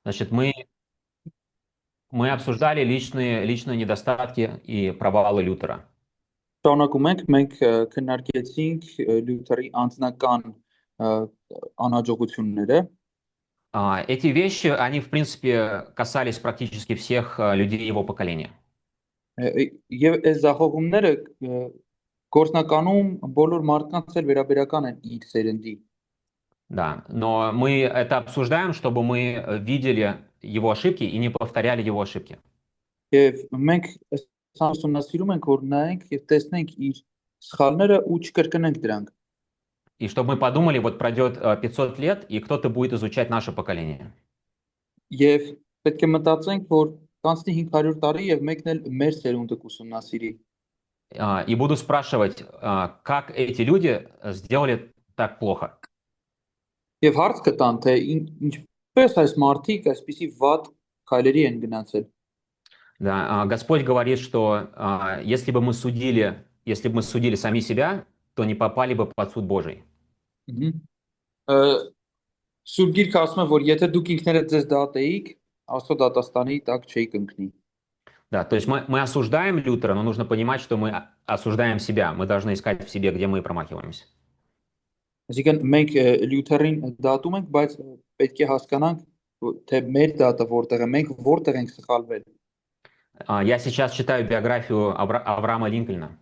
Значит, мы обсуждали личные недостатки и провалы Лютера. Շարունակում ենք, մենք քննարկեցինք Լյութերի անձնական ը, անհաջողությունները։ Эти вещи, они, в принципе, касались практически всех людей его поколения. Եվ այս զախողումները գործնականում բոլոր մարդկանց էլ վերաբերական են իր սերնդի։ Да, но мы это обсуждаем, чтобы мы видели его ошибки и не повторяли его ошибки. Եվ մենք ուսումնասիրում ենք, որ նայենք եւ տեսնենք իր սխալները ու չկրկնենք դրանք։ И чтобы мы подумали, вот пройдет 500 лет, и кто-то будет изучать наше поколение. Եվ պետք է մտածենք, որ կանցնի 500 տարի եւ մեկն էլ մեր սերունդը կուսումնասիրի։ И буду спрашивать, как эти люди сделали так плохо. Եվ հարց կտան, թե ինչպես այս մարդիկ այսպիսի վատ քայլերի են գնացել։ Да, Господь говорит, что если бы мы судили сами себя, то не попали бы под суд Божий. Մгм. Ը, Սուրբ Գիրքը ասում է, որ եթե դուք ինքներդ ձեզ դատեիք, Աստծո դատաստանի տակ չէիք ընկնի։ Да, то есть мы осуждаем Лютера, но нужно понимать, что мы осуждаем себя. Мы должны искать в себе, где мы промахиваемся. Այսինքն մենք Լյութերին դատում ենք, բայց պետք է հասկանանք, թե մեր դատը որտեղ է, մենք որտեղ ենք սխալվել։ Я сейчас читаю биографию Авраама Линкольна.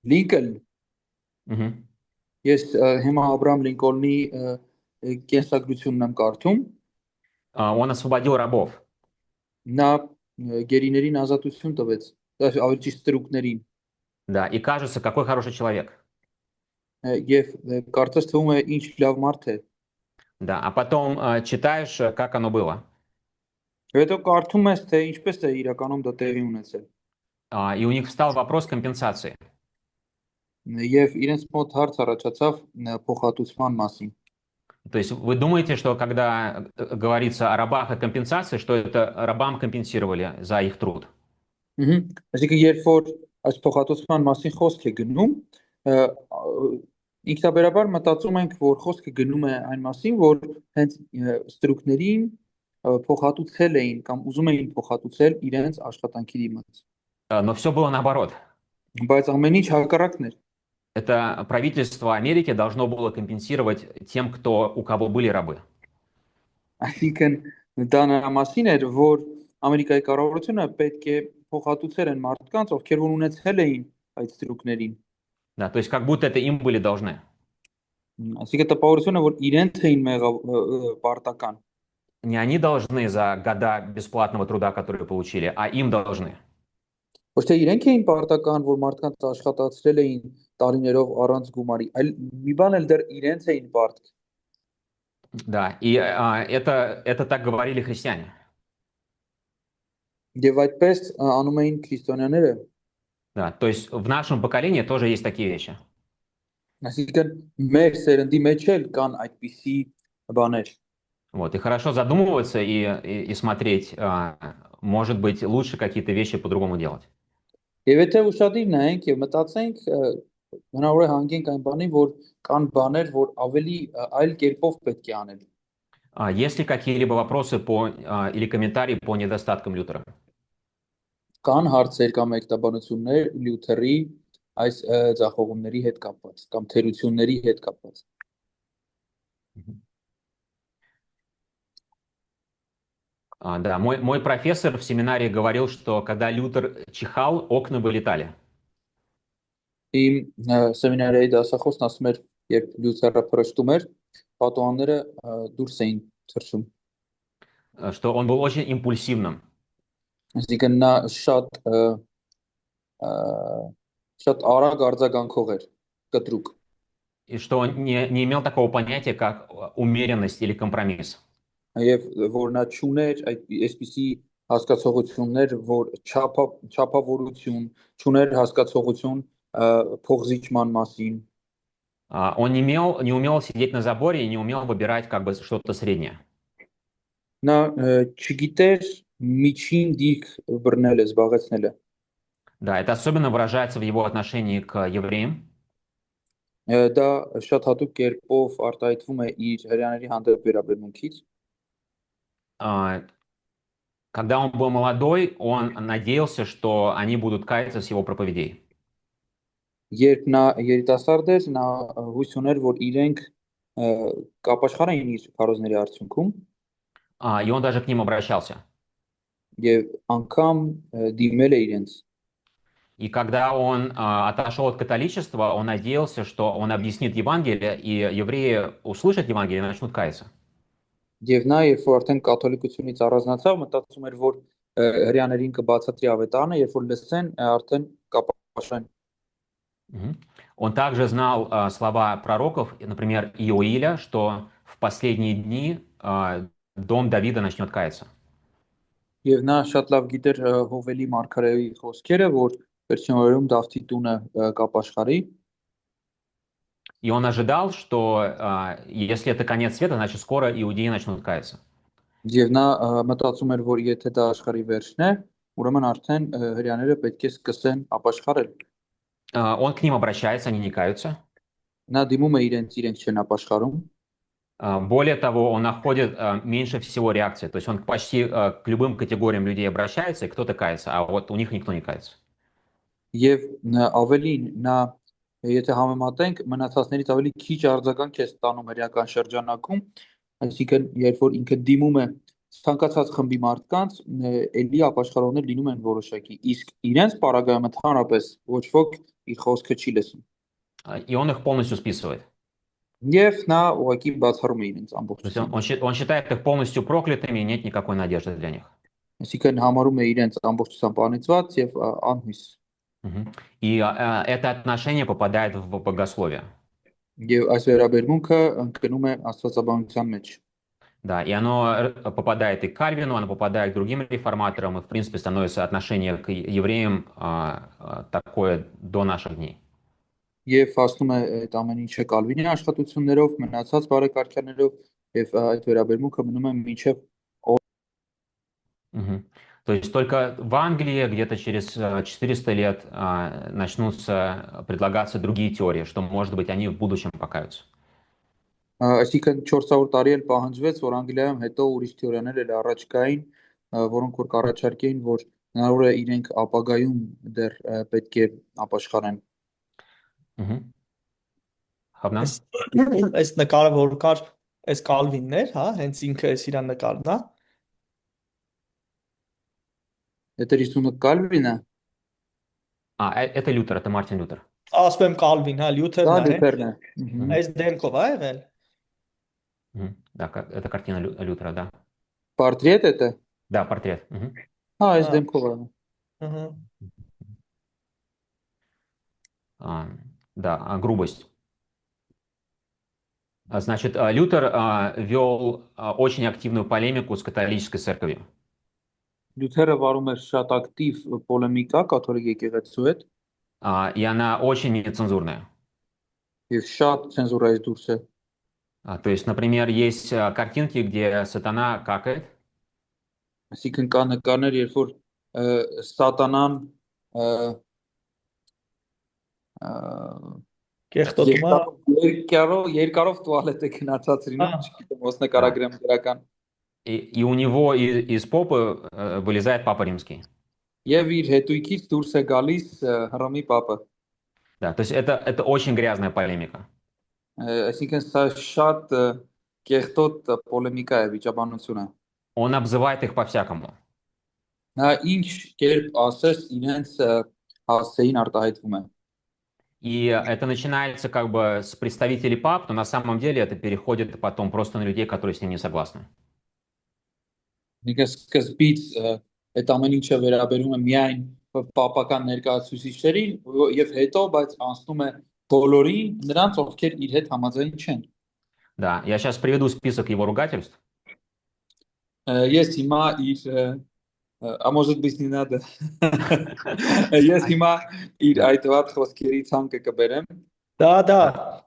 Լինկոն, Мгм. ես հիմա Աբրահամ Լինկոլնի կենսագրությունն եմ կարդում, Он освободил рабов. նա գերիներին ազատություն տվեց, ավելի ճիշտ ստրուկներին, Да, и кажется, какой хороший человек. եւ կարծես թվում է ինչ լավ մարդ է։ Да, а потом читаешь, как оно было. Հետո կարդում ես, թե ինչպես է իրականում դա տեղի ունեցել։ И у них встал вопрос компенсации. Եվ իրենց մոտ հարց առաջացավ փոխհատուցման մասին։ То есть вы думаете, что когда говорится о рабах и компенсации, что это рабам компенсировали за их труд? Ահա, այսինքն երբ որ այս փոխհատուցման մասին խոսք է գնում, ը, ինքնաբերաբար մտածում ենք, որ խոսքը գնում է այն մասին, որ հենց ստրուկներին փոխհատուցել էին կամ ուզում էին փոխհատուցել իրենց աշխատանքի դիմաց։ Но все было наоборот. Բայց ամեն ինչ հակառակն էր։ Это правительство Америки должно было компенсировать тем, у кого были рабы. Այսինքն դա նրա մասին էր, որ Ամերիկայի կառավարությունը պետք է փոխհատուցեր են մարդկանց, ովքեր որ ունեցել էին այդ ստրուկներին։ Да, то есть как будто это им были должны. Այսինքն տպավորությունը, որ իրենց էին պարտական, Не они должны за года бесплатного труда, которые получили, а им должны. ոչ թե իրենք էին պարտական, որ մարդկանց աշխատացրել էին տարիներով առանց գումարի, այլ մի բան էլ դեռ իրենց էին պարտք։ Да, и это так говорили христиане. Եվ այդպես անում էին քրիստոնյաները։ Да, то есть в нашем поколении тоже есть такие вещи. Այսինքն մեր սերնդի մեջ էլ կան այդպիսի բաներ։ Вот, и хорошо задумываться и смотреть, может быть, лучше какие-то вещи по-другому делать. Եվ եթե ուշադիր նայենք եւ մտածենք, հնարավոր է հանգենք այն բանի, որ կան բաներ, որ ավելի այլ կերպով պետք է անել։ Есть ли какие-либо вопросы или комментарии по недостаткам Лютера? Կան հարցեր կամ մեկնաբանություններ Լյութերի այս ձախողումների հետ կապված կամ թերությունների հետ կապված։ Да, мой профессор в семинарии говорил, что когда Лютер чихал, окна вылетали. Իմ սեմինարի դասախոսն ասում էր, երբ Լյութերը փրկում էր, պատուհանները դուրս էին թռչում։ Что он был очень импульсивным. Այսինքն նա շատ արագ արձագանքող էր, կտրուկ։ И что он не имел такого понятия, как умеренность или компромисс. Եվ որ նա ճուներ այսպիսի հասկացողություններ, որ չափավորություն, ճուներ հասկացողություն փողզիջման մասին։ Он не умел сидеть на заборе и не умел выбирать как бы что-то среднее. Նա չգիտեր միջին դիրք բռնելը, զբաղեցնելը։ Да, это особенно выражается в его отношении к евреям. Դա շատ հատուկ կերպով արտահայտվում է իր հрьяաների հանդեպ վերաբերմունքից։ А, Когда он был молодой, он надеялся, что они будут каяться с его проповедей. Երբ նա երիտասարդ էր, նա հույս ուներ, որ իրենք ը, կապաշխարեն իր քարոզների արդյունքում И он даже к ним обращался. եւ անգամ դիմել է իրենց։ И когда он отошел от католичества, он надеялся, что он объяснит Евангелие, и евреи услышат Евангелие и начнут каяться. Եվ նա, երբ որ արդեն կաթոլիկությունից առանձնացավ, մտածում էր, որ հрьяաներին կբացատրի ավետարանը, երբ որ լսեն, արդեն կապաշխարեն։ Мгм. Он также знал слова пророков, например, Иоиля, что в последние дни дом Давида начнет каяться. Եվ նա շատ лав գիտեր Հովելի մարգարեի խոսքերը, որ վերջին օրերում Դավթի տունը կապաշխարի, И он ожидал, что если это конец света, значит скоро иудеи начнут каяться. եւ նա մտածում էր, որ եթե դա աշխարհի վերջն է, ուրեմն արդեն հрьяաները պետք է սկսեն ապաշխարել։ Он к ним обращается, они не каются. Նա դիմում է իրենք չեն ապաշխարում, Более того, он находит меньше всего реакции. То есть он почти к любым категориям людей обращается, и кто-то кается, а вот у них никто не кается. եւ ավելին նա եթե համեմատենք մնացածներից ավելի քիչ արձագանք է ստանում հրեական շրջանակում, այսինքն երբ որ ինքը դիմում է ցանկացած խմբի մարդկանց, ելի ապաշխարողներ լինում են որոշակի, իսկ իրենց պարագայում ընդհանրապես ոչ ոք իր խոսքը չի լսում։ И он их полностью списывает. Եվ նա ուղղակի բացառում է իրենց То есть он, ամբողջությամբ։ он считает их полностью проклятыми, и нет никакой надежды для них. Այսինքն համարում է իրենց ամբողջությամբ անիծված եւ անհույս։ Мгм. И это отношение попадает в богословие. Եվ այս վերաբերմունքը ընկնում է աստվածաբանության մեջ։ Да, и оно попадает и к Кальвину, оно попадает к другим реформаторам, и, в принципе, становится отношение к евреям такое до наших дней. Եվ հասնում է այդ ամեն ինչը Կալվինի աշխատություններով, մնացած բարեկարգյաներով եւ այդ վերաբերմունքը մնում է մինչեւ Мгм. То есть только в Англии где-то через 400 лет начнутся предлагаться другие теории, что, может быть, они в будущем покаются. այսինքն 400 տարի էլ պահանջվեց, որ Անգլիայում հետո ուրիշ թեորիաներ էլ առաջ գային, որոնք որ կառաջարկեին, որ հնարավոր է իրենք ապագայում դեռ պետք է ապաշխարեն։ Мгм. Հավնա։ Այս այս նկարը որ կար, այս Կալվինն էր, հա, հենց ինքը էս իր նկարն է։ Եթե ռիսունը Կալվինը, Это Лютер, это Мартин Лютер. Ասում եմ Կալվին, հա, դա Լյութերն է, Լյութերն է։ Мгм. այս դեմքով է եղել։ Мгм. Да, это картина Лютера, да. Պորտրետ է դա։ Да, портрет. Мгм. Հա, այս Հա, դեմքով է։ ըհը։ Да, грубость. Значит, Лютер вел очень активную полемику с католической церковью. Լյութերը վարում էր շատ ակտիվ պոլեմիկա կաթոլիկ եկեղեցու հետ И она очень нецензурная. եւ շատ ցենզուրայից դուրս է։ То есть, например, есть картинки, где сатана какает, Այսինքն կա նկարներ, երբ որ սատանան Կեղտոտում է։ երկարով տուալետ է գնացածրին, Հա, չգիտեմ, ոնց да. նկարագրեմ դրական։ И у него из попы вылезает Папа Римский. Եվ իր հետույքից դուրս է գալիս Հռոմի Պապը։ Да, то есть это очень грязная полемика. Այսինքն սա շատ կեղտոտ պոլեմիկա է, վիճաբանություն է։ Он обзывает их по-всякому. Նա ինչ կերպ ասես իրենց հասցեին արտահայտվում է։ И это начинается как бы с представителей пап, но на самом деле это переходит потом просто на людей, которые с ним не согласны. Նիկը սկզբից այդ ամեն ինչը վերաբերում է միայն պապական ներկայացուցիչներին եւ հետո բայց անցնում է բոլորին նրանց, ովքեր իր հետ համաձայն չեն։ Да, я сейчас приведу список его ругательств. Ես հիմա իր а может быть не надо։ Ես հիմա իր այդ վատ խոսքերի ցանկը կբերեմ։ Да. Да,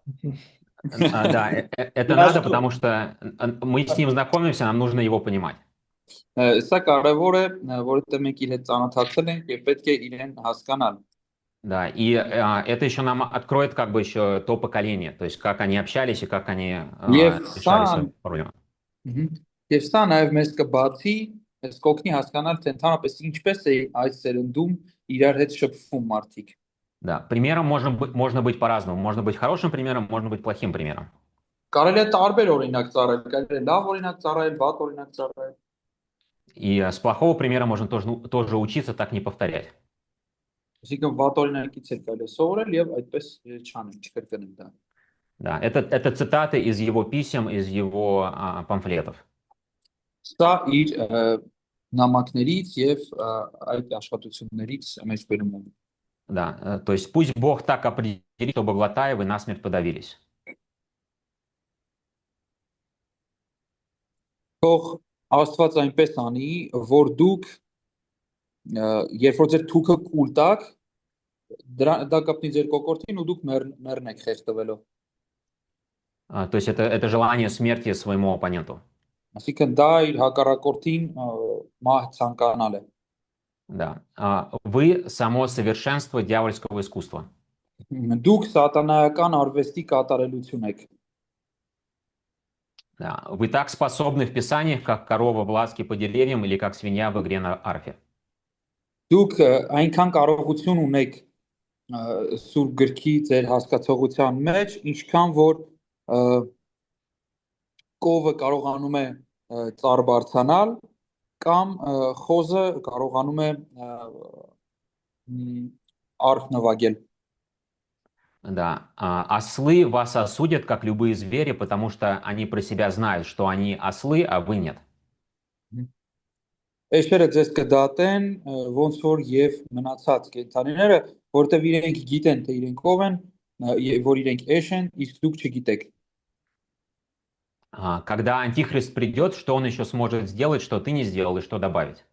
это Я надо, жду. потому что мы с ним знакомимся, нам нужно его понимать. Սա կարևոր է, որովհետեւ մենք իր հետ ծանոթացել ենք եւ պետք է իրեն հասկանալ։ Да, и это еще нам откроет как бы еще то поколение, то есть как они общались и как они Եվ решали սա свои проблемы. Եվ սա նաև մեզ կբացի, մեզ կօգնի հասկանալ, թե ընդհանրապես ինչպես է այս սերնդում իրար հետ շփվում մարդիկ։ Да, примером можно быть по-разному. Можно быть хорошим примером, можно быть плохим примером. Կարելի է տարբեր օրինակ ծառայել, կարելի է լավ օրինակ ծառայել, վատ օրինակ ծառայել։ И с плохого примера можно тоже учиться так не повторять. Այսինքն վատ օրինակից էլ կարելի է սովորել եւ այդպես չանել, չկրկնել դա։ Да, это цитаты из его писем, из его памфлетов. Սա իր նամակներից եւ այդ աշխատություններից մեջ բերում է։ Да, то есть пусть Бог так определит, чтобы Глотаевы насмерть подавились. Թող Աստված այնպես անի, որ дուք երբ որ ձեր թուքը կուլ տակ, դա կապնի ձեր կոկորտին ու դուք մեռնեք խեղդվելով։ То есть это желание смерти своему оппоненту. Այսինքն դա իր հակառակորդին մահ ցանկանալ է։ Да. Вы само совершенство дьявольского искусства. Դուք սատանայական արվեստի կատարելություն եք։ Да. Вы так способны в Писаниях, как корова в ласке по деревьям или как свинья в игре на арфе. Դուք այնքան կարողություն ունեք սուրբ գրքի ձեր հասկացողության մեջ, ինչքան որ կովը կարողանում է ծառ բարձանալ կամ խոզը կարողանում է արֆ նվագել։ Да. Ослы вас осудят, как любые звери, потому что они про себя знают, что они ослы, а вы нет. Էշերը ձեզ կդատեն ոնց որ եւ մնացած կենդանիները, որտեւ իրենք գիտեն թե իրենք ով են, որ իրենք էշ են, իսկ դուք չգիտեք։ Когда Антихрист придет, что он еще сможет сделать, что ты не сделал, и что добавить?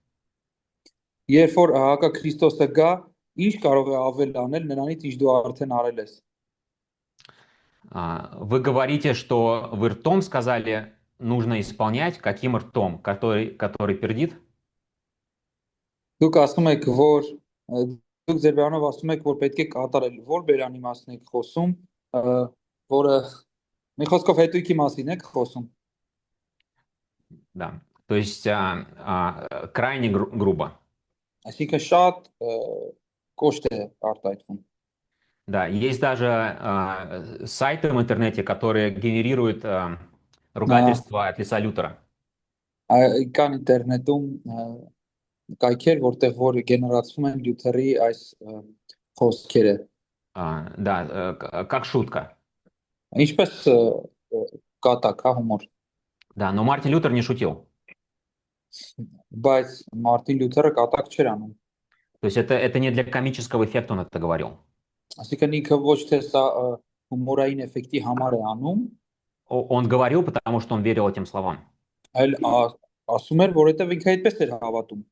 Երբ որ հակա Քրիստոսը գա, ինչ կարող է ավել անել նրանից, ինչ դու արդեն արել ես։ Вы говорите, что вы ртом сказали, нужно исполнять, каким ртом, который пердит? Դուք ասում եք, որ դուք ձեր բանով ասում եք, որ պետք է կատարել, որ բերանի մասն եք խոսում, որը մի խոսքով հետույքի մասին եք խոսում։ Да. То есть крайне грубо. Այսինքն շատ կոշտ է արտահայտվում։ Да, есть даже сайты в интернете, которые генерируют ругательства от лица Лютера. Կան ինտերնետում կայքեր, որտեղ որ գեներացվում են Լյութերի այս խոսքերը։ Да, как шутка. Ինչպես կատակ, հա, հումոր։ Да, но Мартин Лютер не шутил. Բայց Մարտին Լյութերը կատակ չէր անում։ То есть это не для комического эффекта он это говорил. Այսինքն ինքը ոչ թե սա հումորային էֆեկտի համար է անում, Он говорил, потому что он верил этим словам. այլ ասում էր, որովհետև ինքը այդպես էր հավատում։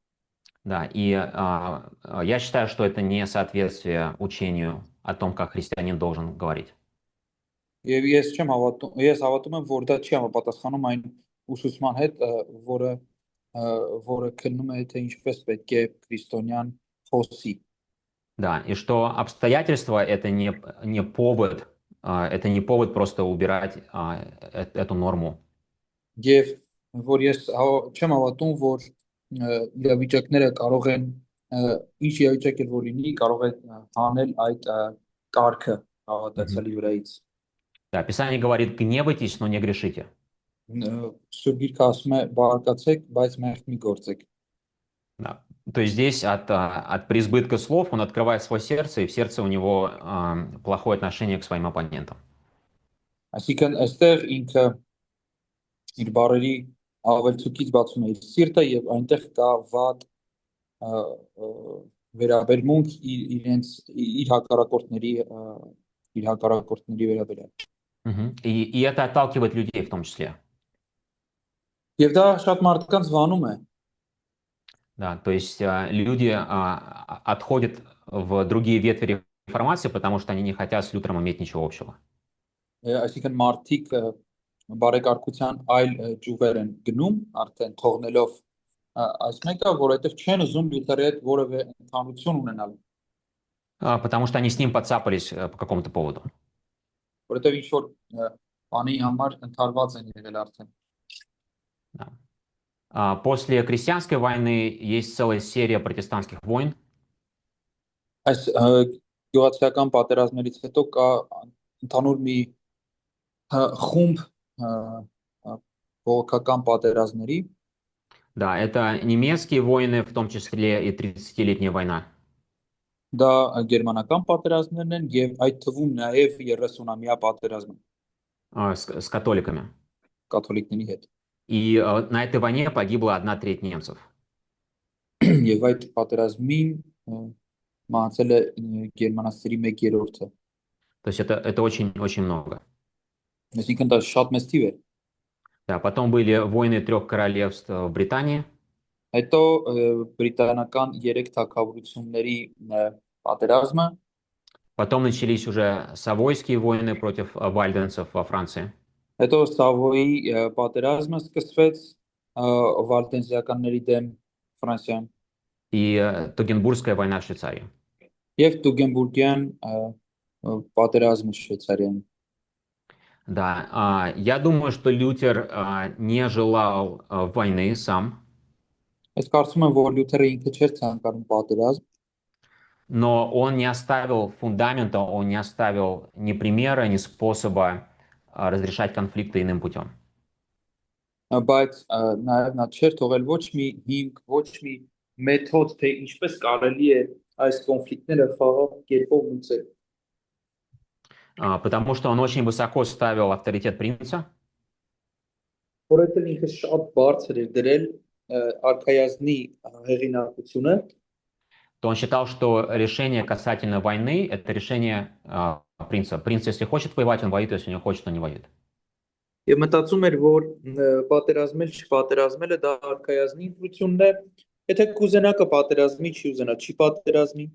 Да, и я считаю, что это не соответствие учению о том, как христианин должен говорить. Եվ ես չեմ հավատում, ես հավատում եմ, որ դա չի համապատասխանում այն ուսուցման հետ, որը քննում է, թե ինչպես պետք է քրիստոնյան խոսի։ Да, и что обстоятельства это не повод просто убирать эту норму. Եվ որ ես չեմ հավատում, որ իրավիճակները կարող են ինչ իրավիճակ էլ որ լինի, կարող է հանել այդ կարգը հավատացյալի վրայից։ Да, Писание говорит, гневайтесь, но не грешите. Սուրբ Գիրքը ասում է, բարկացեք, բայց մեղք մի գործեք։ Да. То есть здесь от преизбытка слов он открывает свое сердце, и в сердце у него плохое отношение к своим оппонентам. Այսինքն այստեղ ինքը իր բարերի ավելցուկից բացում է իր սիրտը եւ այնտեղ կա վատ վերաբերմունք իր հակառակորդների վերաբերյալ։ И это отталкивает людей в том числе. Եվ դա շատ մարդկանց վանում է։ Да, то есть люди отходят в другие ветви реформации, потому что они не хотят с Лютером иметь ничего общего. Այսինքն մարդիկ բարեկարգության այլ ճյուղեր են գնում, արդեն թողնելով այս մեկը, որովհետև չեն ուզում Լյութերի հետ որևէ ընդհանրություն ունենալ։ Потому что они с ним подцапались по какому-то поводу. Որովհետև ինչ որ բանի համար ընդհարված են եղել արդեն։ Да. После крестьянской войны есть целая серия протестантских войн. Այս գյուղացիական պատերազմներից հետո կա ընդհանուր մի խումբ բողոքական պատերազմների, Да, это немецкие войны, в том числе и 30-летняя война. դա գերմանական պատերազմներն են եւ այդ թվում նաեւ 30-ամյա պատերազմը с католиками. կաթոլիկների հետ։ И на этой войне погибла 1/3 немцев. Եվ այդ պատերազմին մահացել է գերմանացիների 1/3-ը։ То есть это очень-очень много. Այսինքն դա շատ մեծ թիվ է։ Да, потом были войны 3 королевств в Британии. Հետո բրիտանական 3 թագավորությունների պատերազմը, Потом начались уже Савойские войны против вальденцев во Франции. հետո Սավոյի պատերազմը սկսվեց վալտենզիականների դեմ Ֆրանսիան И Тугенбургская война в Швейцарии. եւ Տուգենբուրգյան պատերազմը Շվեյցարիան։ Да, я думаю, что Лютер не желал войны сам, Ես կարծում եմ, որ Լյութերը ինքը չէր ցանկանում պատերազմ, но он не оставил фундамента, он не оставил ни примера, ни способа разрешать конфликты иным путем. բայց նաեւ նա չէր թողել ոչ մի հիմք, ոչ մի մեթոդ, թե ինչպես կարելի է այս կոնֆլիկտները խաղաղ կերպով լուծել։ Потому что он очень высоко ставил авторитет принца, Որովհետև ինքը շատ բարձր էր դրել արքայազնի հեղինակությունը, то он считал, что решение касательно войны– это решение принца. Принц, если хочет воевать, он воюет, если не хочет, он не воюет. եւ մտածում էր, որ պատերազմել չպատերազմելը դա արքայազնի ինքնությունն է, եթե կուզենա կպատերազմի, չի ուզենա չի պատերազմի,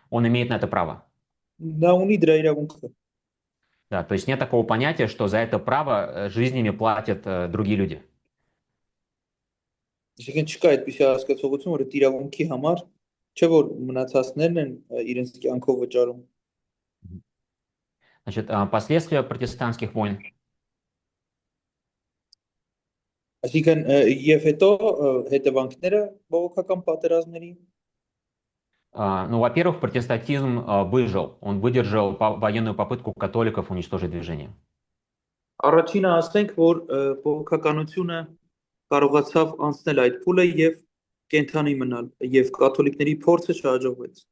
Он имеет на это право. նա ունի դրա իրավունքը։ Да, то есть нет такого понятия, что за это право жизнями платят другие люди. Այսինքն չկա այդպիսի հասկացողություն, որ այդ իրավունքի համար չէ որ մնացածներն են իրենց կյանքով վճարում։ Значит, последствия протестантских войн. Այսինքն եւ հետո հետևանքները բողոքական պատերազմների, Ну, во-первых, протестантизм выжил. Он выдержал военную попытку католиков уничтожить движение. առաջինը ասենք, որ բողոքականությունը կարողացավ անցնել այդ փուլը եւ կենթանի մնալ եւ կաթոլիկների փորձը չհաջողվեց։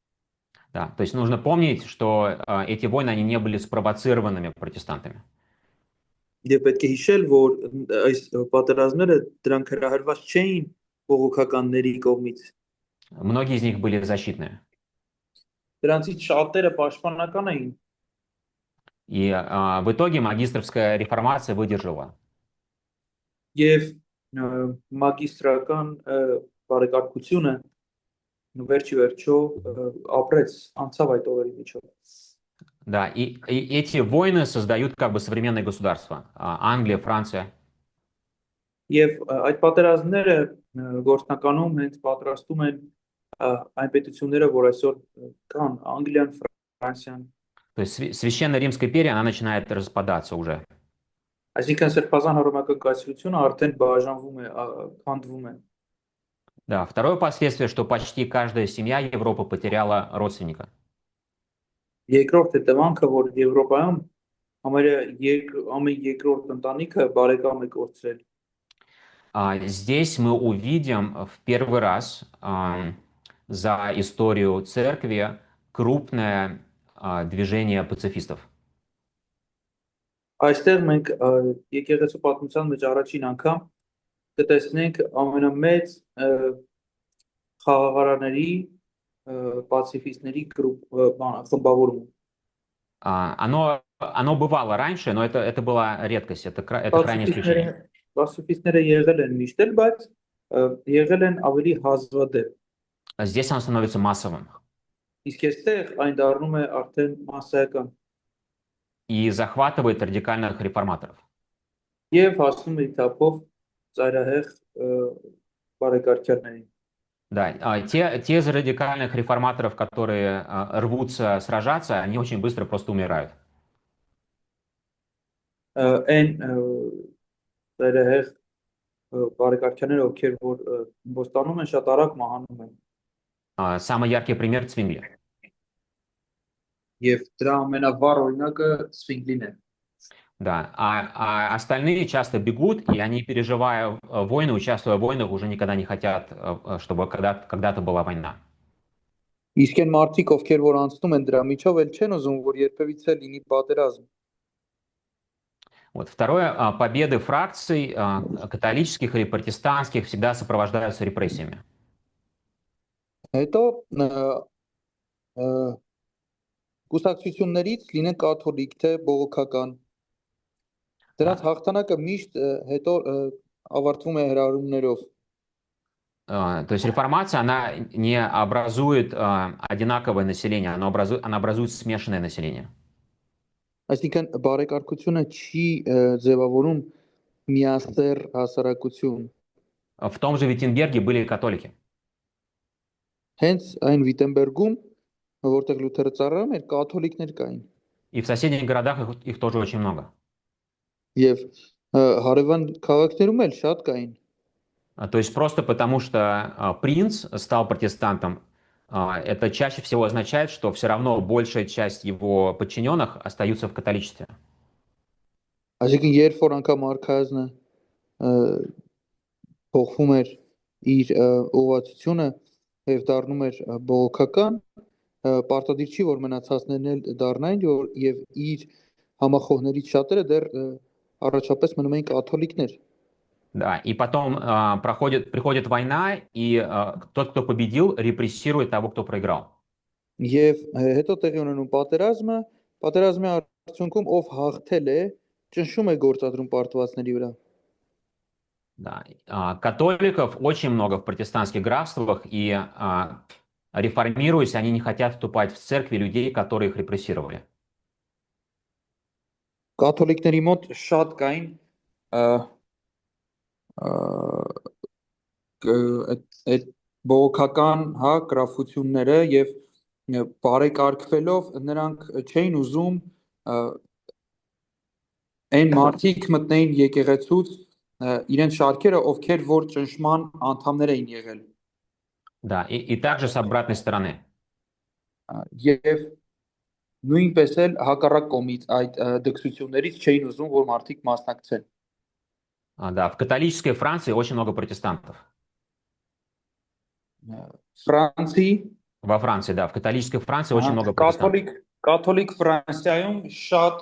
Да, то есть нужно помнить, что эти войны, они не были спровоцированными протестантами. Եվ պետք է հիշել, որ այս պատերազմները դրանք հրահրված չէին բողոքականների կողմից։ Многие из них были защитные. Դրանցից շատերը պաշտպանական էին։ И в итоге магистровская реформация выдержала. Եվ մագիստրական բարեկարգությունը վերջի վերջո ապրեց, անցավ այդ օրերի միջով։ Да, и эти войны создают как бы современное государство. Англия, Франция. Եվ այդ պատերազմները գործնականում հենց պատրաստում են այն պետությունները, որ այսօր կան, Անգլիան, Ֆրանսիան։ То есть Священная Римская империя, она начинает распадаться уже. Այսինքն Սրբազան հռոմեական կայսրությունը արդեն բաժանվում է, քանդվում է։ Да, второе последствие, что почти каждая семья Европы потеряла родственника. Երկրորդ հետևանքը, որ Եվրոպայում ամեն երկրորդ ընտանիքը բարեկամ է կորցրել։ Здесь мы увидим в первый раз за историю церкви крупное движение пацифистов. Այստեղ մենք եկեղեցու պատմության մեջ առաջին անգամ կտեսնենք ամենամեծ խաղաղարաների պացիֆիստների խմբավորումը։ Оно бывало раньше, но это была редкость, это крайнее исключение. Պացիֆիստները եղել են միշտ էլ, բայց եղել են ավելի հազվադեպ։ Здесь оно становится массовым. Իսկ այստեղ այն դառնում է արդեն մասսայական։ И захватывает радикальных реформаторов. Եվ հասնում է թափով ծայրահեղ բարեկարգյալներին։ Да, те из радикальных реформаторов, которые рвутся сражаться, они очень быстро просто умирают. Այն ծայրահեղ բարեկարգյաները, ովքեր որ ոստանում են, շատ արագ մահանում են։ Самый яркий пример Цвингли. Եվ դրա ամենավառ օրինակը Սվինգլին է։ Да, а остальные часто бегут, и они, переживая войны, участвуя в войнах, уже никогда не хотят, чтобы когда-то была война. Իսկ այն մարդիկ, ովքեր որ անցնում են դրա միջով, էլ չեն ուզում, որ երբևիցե լինի պատերազմ։ Вот. Второе, победы фракций, католических или протестантских, всегда сопровождаются репрессиями. Հետո կուսակցություններից լինեն կաթոլիկ թե բողոքական, դրանց հաղթանակը միշտ հետո ավարտվում է հրահրումներով։ То есть реформация, она не образует одинаковое население, она образует смешанное население. Այսինքն բարեկարգությունը չի ձևավորում միասեռ հասարակություն։ В том же Виттенберге были католики. Հենց այն Վիտենբերգում, որտեղ Լութերը ծառայում էր, կաթոլիկներ կային։ И в соседних городах их тоже очень много. Եվ հարևան քաղաքներում էլ շատ կային։ То есть просто потому, что принц стал протестантом, это чаще всего означает, что все равно большая часть его подчиненных остаются в католичестве. Այսինքն երբ որ անգամ արքայազնը փոխվում էր իր ուղղվածությունը եւ դառնում էր բողոքական, պարտադիր չի որ մնացածներն էլ դառնային եւ իր համախոհներից շատերը դեռ առաջապես մնում էին կաթոլիկներ։ Да, и потом приходит война, и тот, кто победил, репрессирует того, кто проиграл. Եվ հետո տեղի ունենում պատերազմը, պատերազմի արդյունքում ով հաղթել է, ճնշում է գործադրում պարտվածների վրա։ Да. Католиков очень много в протестантских графствах, и реформируясь, они не хотят вступать в церкви людей, которые их репрессировали. Կաթոլիկների մոտ շատ կային այդ բողոքական, հա, գրաֆությունները եւ բարեկարգվելով նրանք չէին ուզում այն մարդիկ մտնեին եկեղեցուց իրենց շարքերը, ովքեր որ ճնշման անդամներ էին եղել։ Да, и также с обратной стороны. Եվ նույնպես էլ հակառակ կողմից այդ դքսություններից չէին ուզում, որ մարդիկ մասնակցեն։ Да, в католической Франции очень много протестантов. Ֆրանսի Во Франции, да, в католической Франции очень много протестантов. Կաթոլիկ Ֆրանսիայում շատ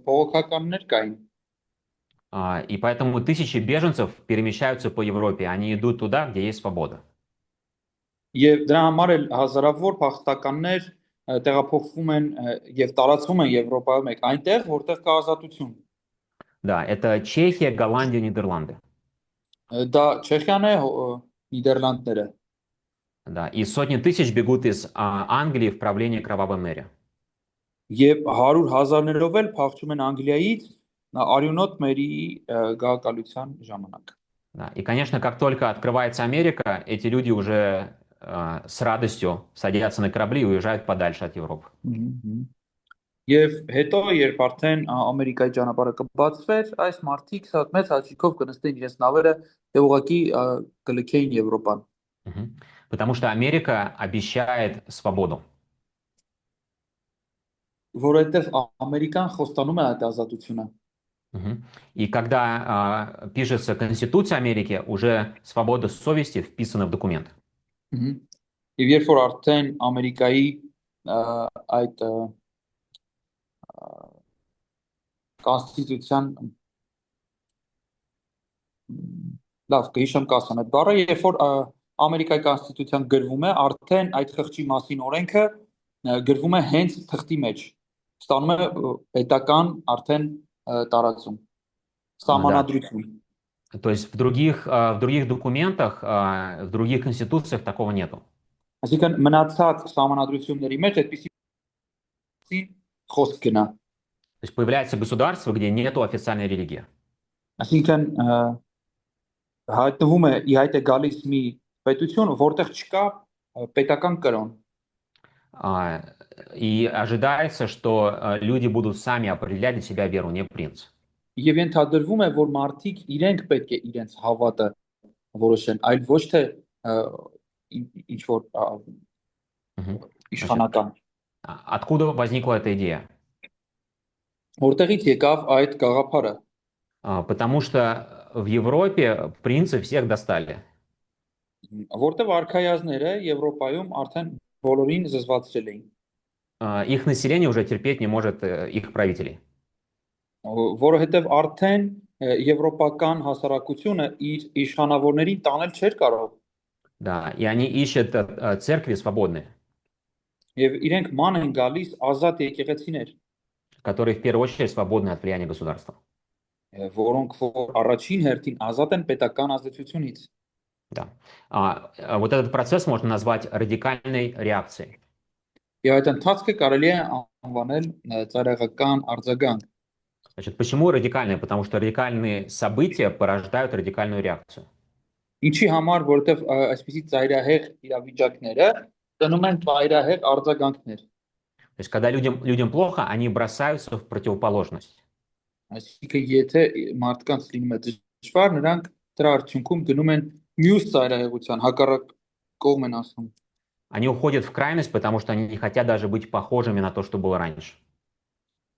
բողոքականներ կային։ И поэтому тысячи беженцев перемещаются по Европе, они идут туда, где есть свобода. Եվ дրա համար էլ հազարավոր փախստականներ տեղափոխվում են եւ տարածվում են Եվրոպայում այնտեղ, որտեղ կա ազատություն։ Да, это Чехия, Голландия, Нидерланды. Դա Չեխիան է, Նիդերլանդները։ Да, и сотни тысяч бегут из Англии в правление кровавой мэри. Եվ 100,000-ներով էլ փախչում են Անգլիայից արյունոտ մերի գահակալության ժամանակ։ Да, и, конечно, как только открывается Америка, эти люди уже с радостью садятся на корабли и уезжают подальше от Европы. Եվ հետո երբ արդեն Ամերիկայի ճանապարհը կբացվեր, այս մարդիկ շատ մեծ հաճույքով կնստեին իրենց նավերը եւ ուղղակի կլքեին Եվրոպան։ Потому что Америка обещает свободу. Որովհետեւ Ամերիկան խոստանում է այդ ազատությունը։ И когда пишется Конституция Америки, уже свобода совести вписана в документ. Եվ երբ որ արդեն Ամերիկայի այդ Կոնստիտուցիան լավ կհիշեմ կասեմ այդ բառը, երբ որ Ամերիկայի կոնստիտուցիան գրվում է, արդեն այդ խղճի մասին օրենքը գրվում է հենց թղթի մեջ։ Ստանում է պետական արդեն տարածում։ Սահմանադրություն։ То есть в других документах, в других конституциях такого нету. Այսինքն մնացած սահմանադրությունների մեջ այդպիսի խոսք գնա։ То есть появляется государство, где нету официальной религии. Այսինքն հայտնվում է իհայտ է գալիս մի պետություն, որտեղ չկա պետական կրոն։ И ожидается, что люди будут сами определять для себя веру, не принц. Եվ ենթադրվում է, որ մարդիկ իրենք պետք է իրենց հավատը որոշեն, այլ ոչ թե ինչ որ Мгм. Значит, իշխանական։ откуда возникла эта идея? Որտեղից եկավ այդ գաղափարը։ Потому что в Европе принцы всех достали. Որտեղ արքայազները Եվրոպայում արդեն բոլորին զզվացրել էին, Их население уже терпеть не может их правителей. որովհետև արդեն եվրոպական հասարակությունը իր իշխանավորներին տանել չէր կարող, Да, и они ищут церкви свободные, եւ իրենք ման են գալիս ազատ եկեղեցիներ, которые в первую очередь свободны от влияния государства. որոնք որ առաջին հերթին ազատ են պետական ազդեցությունից։ Да. Вот этот процесс можно назвать радикальной реакцией. Եվ այդ ընթացքը կարելի է անվանել ծայրահեղական արձագանք։ Значит, почему радикальной? Потому что радикальные события порождают радикальную реакцию. Ինչի համար, որովհետև այսպիսի ծայրահեղ իրավիճակները տնում են ծայրահեղ արձագանքներ։ То есть, когда людям плохо, они бросаются в противоположность. Այսինքն եթե մարդկանց լինում է դժվար, նրանք դրա արդյունքում գնում են մյուս ծայրահեղության, հակառակ կողմ են ասում։ Они уходят в крайность, потому что они не хотят даже быть похожими на то, что было раньше.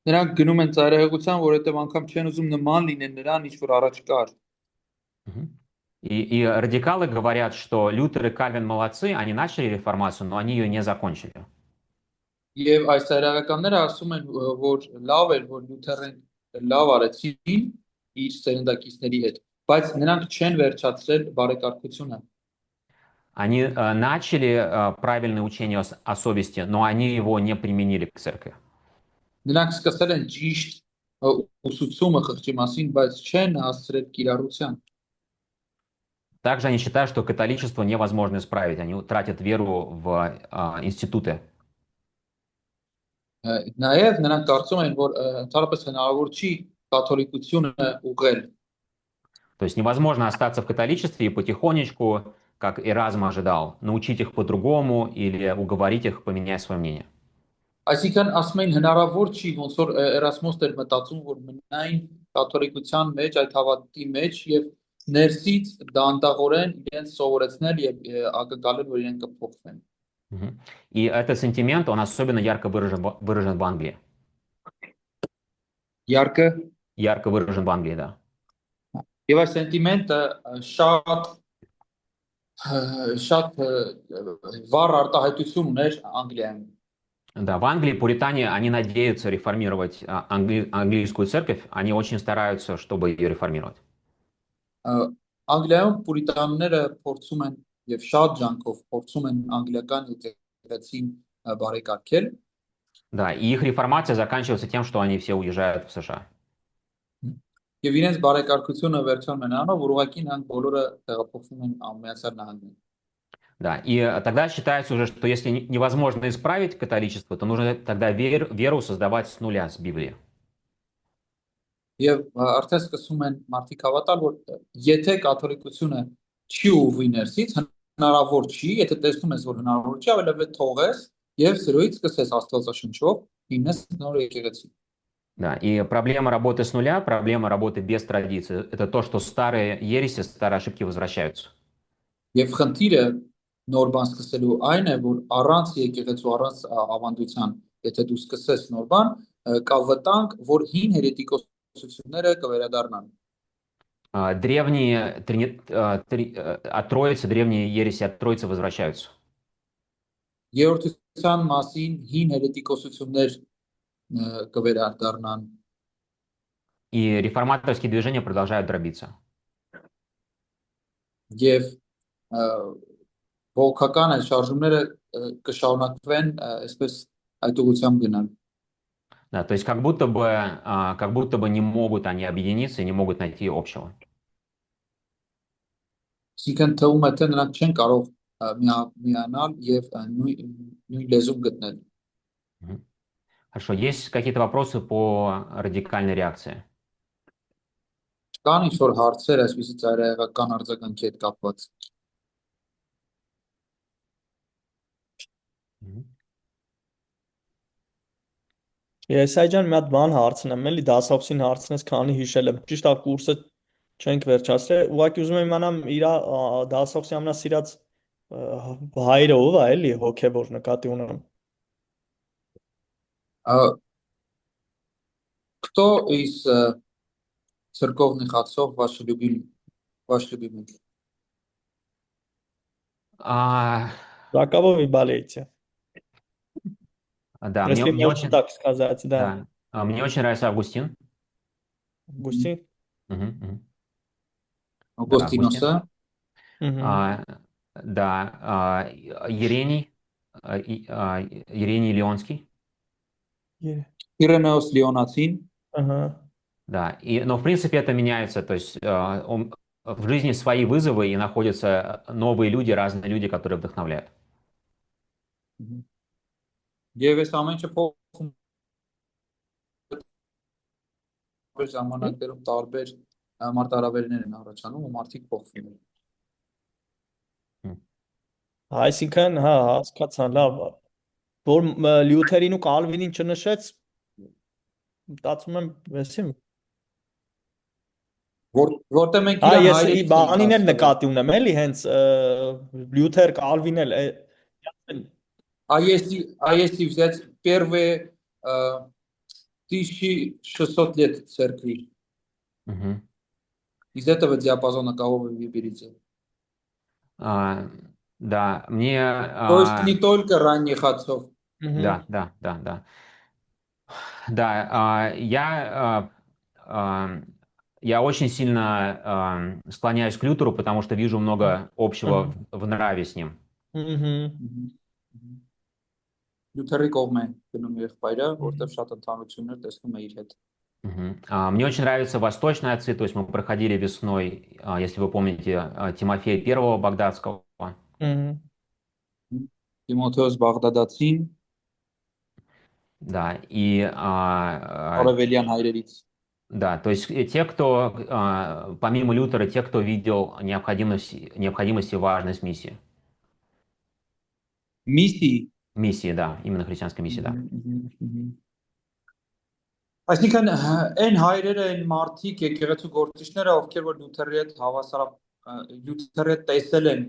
Նրանք գնում են ծայրահեղության, որովհետև անգամ չեն ուզում նման լինեն նրան, ինչ որ առաջ կար։ Мгм. И радикалы говорят, что Лютер и Кальвин молодцы, они начали реформацию, но они ее не закончили. Եվ այս ծայրահեղականները ասում են, որ լավ էր, որ Լյութերն լավ արեցին իր ծերնդակիցների հետ, բայց նրանք չեն վերջացրել բարեկարգությունը։ Они начали правильное учение о совести, но они его не применили к церкви. Նրանք սկսել են ճիշտ ուսուցումը խղճի մասին, բայց չեն հասցրել կիրառության։ Также они считают, что католичество невозможно исправить. Они тратят веру в институты. Նաև նրանք կարծում են, որ ընդհանրապես հնարավոր չի կաթոլիկությունը ուղղել։ То есть невозможно остаться в католичестве и потихонечку, как Эразм ожидал, научить их по-другому или уговорить их поменять свое мнение. Այսինքն ասում են հնարավոր չի, ոնց որ Էրասմոսն էր մտածում, որ մնային կաթոլիկության մեջ, այդ հավատի մեջ եւ ներսից դանդաղորեն իրենց սովորեցնել եւ ակնկալել, որ իրենք կփոխվեն։ Мгм. И этот сентимент, он особенно ярко выражен в Англии. Իարկը Ярко выражен в Англии, да. եւ այս սենտիմենտը շատ վառ արտահայտություն ուներ Անգլիայում։ Да, в Англии пуритане, они надеются реформировать английскую церковь, они очень стараются, чтобы ее реформировать. Անգլիայում պուրիտանները փորձում են եւ շատ ջանքով փորձում են անգլիական եկեղեցին բարեկարգել։ Да, и их реформация заканчивается тем, что они все уезжают в США. Եվ իրենց բարեկարգությունը վերջանում է նրանով, որ ուղղակի նրանք բոլորը տեղափոխվում են Միացյալ Նահանգներ։ Да, и тогда считается уже, что если невозможно исправить католичество, то нужно тогда веру создавать с нуля, с Библии. Եվ արդեն սկսում են մարդիկ հավատալ, որ եթե կաթոլիկությունը չի ուղղվի ներսից, հնարավոր չի, եթե տեսնում ես, որ հնարավոր չի, ավելովե թողես եւ սրոյից սկսես Աստվածաշնչով հիմնես նոր եկեղեցի։ Да, и проблема работы с нуля, проблема работы без традиции, это то, что старые ереси, старые ошибки возвращаются. Եվ խնդիրը նոր բան սկսելու այն է, որ առանց եկեղեցու, առանց ավանդության, եթե դու սկսես նոր բան, կա վտանգ, որ հին հերետիկոսությունները կվերադառնան։ Древние от Троицы, древние ереси от Троицы возвращаются. Երրորդության մասին հին հերետիկոսություններ կվերադառնան։ И реформаторские движения продолжают дробиться. Եվ ողքական այս շարժումները կշարունակվեն այսպես այդ ուղղությամբ գնալ։ Да, то есть как будто бы не могут они объединиться и не могут найти общего. Այսինքն թվում է, թե նրանք չեն կարող միանալ եւ նույն լեզուն գտնել։ Хорошо, есть какие-то вопросы по радикальной реакции? Կան ինչ-որ հարցեր այսպիսի ծայրահեղական արձագանքի հետ կապված։ Ես այջան մի հատ բան հարցնեմ, էլի դասախոսին հարցնես, քանի հիշել եմ։ Ճիշտ է, կուրսը չենք վերջացրել։ Ուղղակի ուզում եմ իմանամ իր դասախոսի ամենասիրած հայրը ով է, էլի հոգևոր նկատի ունեմ։ Кто из церковных отцов ваш любимый? Раковой болеете. Да, Если мне можно очень, так сказать, да. мне очень нравится Августин. Августин? Мгм. Да, Августинոսը, Августин. Угу. Да, Ерений, Ерений Леонский. Իրենեոս Լիոնացին, Ага. Да, но в принципе это меняется, то есть в жизни свои вызовы и находятся новые люди, разные люди, которые вдохновляют. եւ այս ամենը փոխում է ժամանակներում տարբեր մարտահրավերներ են առաջանում ու մարդիկ փոխվում են։ Այսինքն, հա, հասկացա, լավ։ Որ Լյութերին ու Կալվինին չնշեց, մտածում եմ, էսի։ Որտեղ մենք Հա, իրան ես հայրենիք ենք բանին էլ հասկանում։ նկատի ունեմ, էլի, հենց Լյութեր, Կալվին էլ А если взять первые 1600 лет церкви, Мгм. из этого диапазона кого вы выберете? Да, мне... То есть не только ранних отцов. Да. Да, я очень сильно склоняюсь к Лютеру, потому что вижу много общего в нраве с ним. Լյութերի կողմ է գնում եղբայրը, որտեղ շատ ընդհանրություններ տեսնում է իր հետ։ Мне очень нравятся восточные отцы, то есть мы проходили весной, если вы помните, Тимофея Первого Багдадского. Տիմոթեոս Բաղդադացին, Да, и Արևելյան հայրերից։ да, то есть те, кто, помимо Лютера, те, кто видел необходимость и важность миссии. Միսի, Миссии, да, именно христианской миссии, да. Այսինքն այն հայրերը, այն մարդիկ, եկեղեցու գործիչները, ովքեր որ Լյութերի հետ Լյութերի հետ տեսել են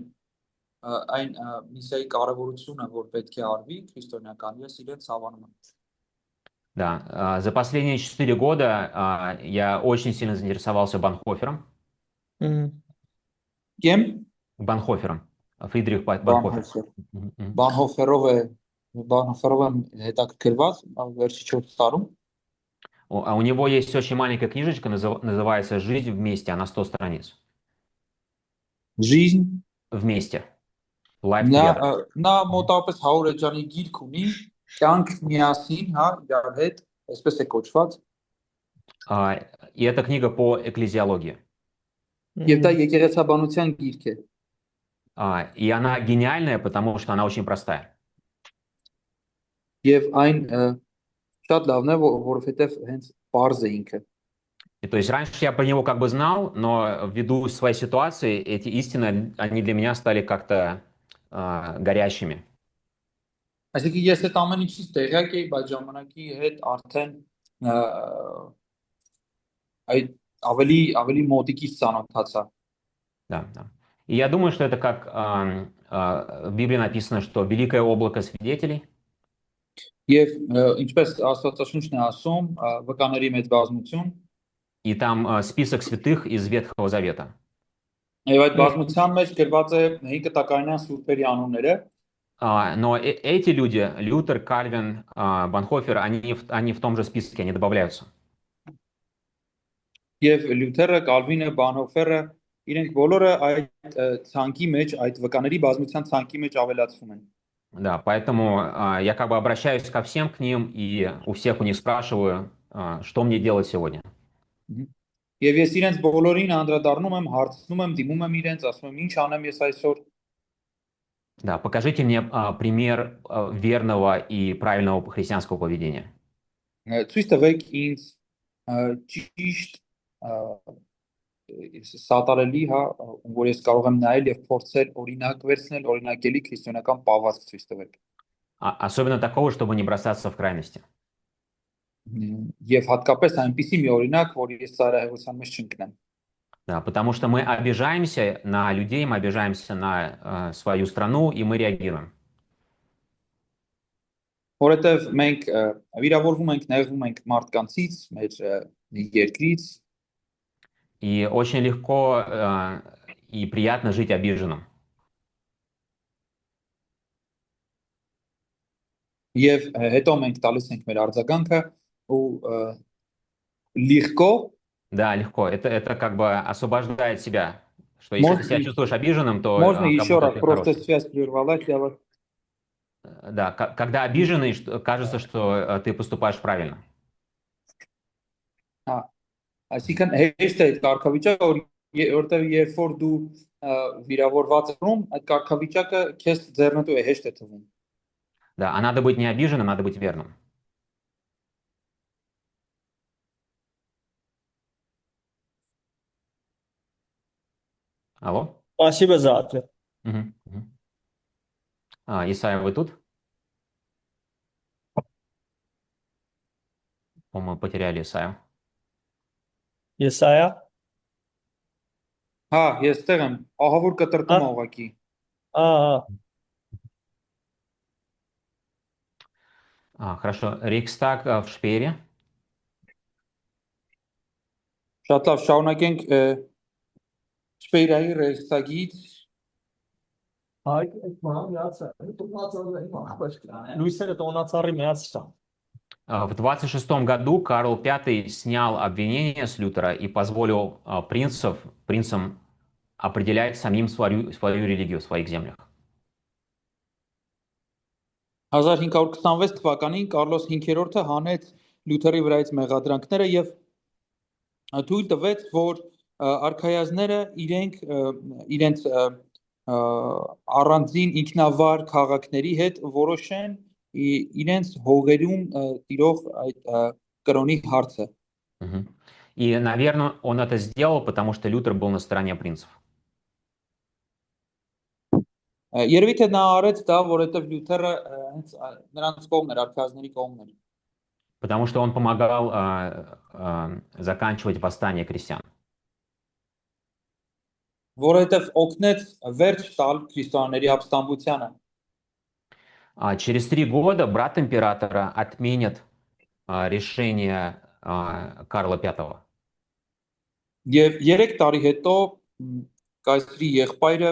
այն միսիայի կարևորությունը, որ պետք է արվի քրիստոնեական, ես իրենց հավանում եմ։ Да, за последние 4 года я очень сильно заинтересовался Банхофером. Կեմ Банхофером. Фридрих Банхофер. Բանհոֆերով եմ հետաքրքրված վերջի 4 տարում։ А у него есть очень маленькая книжечка, называется «Жизнь вместе», она 100 страниц. Жизнь Вместе. Life together. Նա մոտավորապես 100 էջանի գիրք ունի, կյանք միասին, հա, իրար հետ, այսպես է կոչված։ И эта книга по экклезиологии. Եվ դա եկեղեցաբանության գիրք է։ И она гениальная, потому что она очень простая. Եվ այն շատ լավն է, որովհետև հենց բարձ է ինքը։ И то есть раньше я про него как бы знал, но ввиду своей ситуации эти истины, они для меня стали как-то горящими. Այսինքն ես այդ ամեն ինչից տեղյակ էի, բայց ժամանակի հետ արդեն այդ ավելի մոտիկից ծանոթացա։ Да. И я думаю, что это как в Библии написано, что великое облако свидетелей. Եվ ինչպես Աստվածաշունչն է ասում, վկաների մեծ բազմություն։ И там список святых из Ветхого Завета. Եվ այդ բազմության մեջ գրված է 5 տակարանյան սուրբերի անունները։ Но эти люди, Лютер, Кальвин, Банхофер, они в том же списке, они добавляются. Եվ Լյութերը, Կալվինը, Բանհոֆերը, իրենք բոլորը այդ ցանկի մեջ, այդ վկաների բազմության ցանկի մեջ ավելացվում են։ Да, поэтому я как бы обращаюсь ко всем к ним и у всех у них спрашиваю, что мне делать сегодня. Եվ ես իրենց բոլորին անդրադառնում եմ, հարցնում եմ, դիմում եմ իրենց, ասում եմ, ինչ անեմ ես այսօր։ Да, покажите мне пример верного и правильного христианского поведения. Ցույց տվեք ինձ ճիշտ սատարելի, հա, որ ես կարող եմ նայել եւ փորձել օրինակ վերցնել, օրինակելի քրիստոնեական պահվածք ցույց տվեք։ Особенно такого, чтобы не бросаться в крайности. Եվ հատկապես այնպիսի մի օրինակ, որ ես ծայրահեղության մեջ չընկնեմ։ Да, потому что мы обижаемся на людей, мы обижаемся на свою страну, и мы реагируем. Որովհետև մենք վիրավորվում ենք, նեղվում ենք մարդկանցից, մեր երկրից, И очень легко и приятно жить обиженным. եւ հետո մենք տալիս ենք մեր արձագանքը ու легко Да, легко. Это как бы освобождает себя. Что если ты себя можно чувствуешь обиженным, то можно как еще будто раз ты просто хороший. связь прервалась, я вас Да, когда обиженный, кажется, что ты поступаешь правильно. այսինքն հեշտ է այդ կարգավիճակը, որտեղ երբ որ դու վիրավորված ես, այդ կարգավիճակը քեզ ձեռնտու է, հեշտ է թվում։ Да, а надо быть не обиженным, надо быть верным. Алло? Спасибо за ответ. Мгм, мгм. Исайя, вы тут? По-моему, потеряли Исаю. Եսայա։ Հա, ես տեղ եմ, ահա որ կտրտում Ա, է ուղակի։ ա, Хорошо. Рейхстаг в Шпеере. Շատ լավ, շարունակենք Շպեյրայի Ռեյխստագից Հայք այդ ման միացա։ Տոնացարի մախբաշկան։ Լույսերը տոնացարի միացա։ В 26 году Карл V снял обвинение с Лютера и позволил принцам определять самим свою религию в своих землях. 1526 թվականին Կարլոս 5-րդը հանեց Լյութերի վրայից մեղադրանքները եւ թույլ տվեց, որ արքայազները իրենց առանձին ինքնավար քաղաքների հետ որոշեն իրենց հողերում տիրող այդ կրոնի հարցը։ Мгм. И, наверное, он это сделал, потому что Лютер был на стороне принцев. Երևի թե նա արեց դա, որովհետեւ Լյութերը հենց նրանց կողմն էր, արքայազների կողմն էր։ Потому что он помогал заканчивать восстание крестьян. Որովհետեւ օգնեց վերջ տալ քրիստոնյաների ապստամբությանը։ Через 3 года брат императора отменит решение Карла V. Եվ 3 տարի հետո կայսրի եղբայրը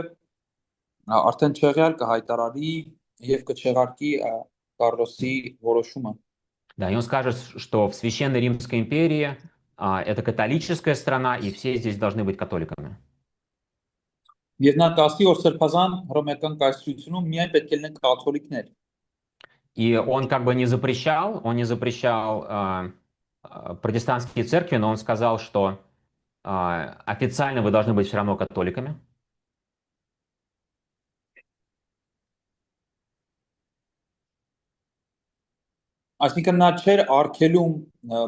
արդեն չեղյալ կհայտարարի եւ կչեղարկի Կարլոսի որոշումը։ Да, и он скажет, что в Священной Римской империи это католическая страна, и все здесь должны быть католиками. Եվ նա կասի, որ Սրբազան հռոմեական կայսրությունում միայն պետք է լինեն կաթոլիկներ։ И он как бы не запрещал протестантские церкви, но он сказал, что официально вы должны быть все равно католиками. Այսինքն նա չէր արգելում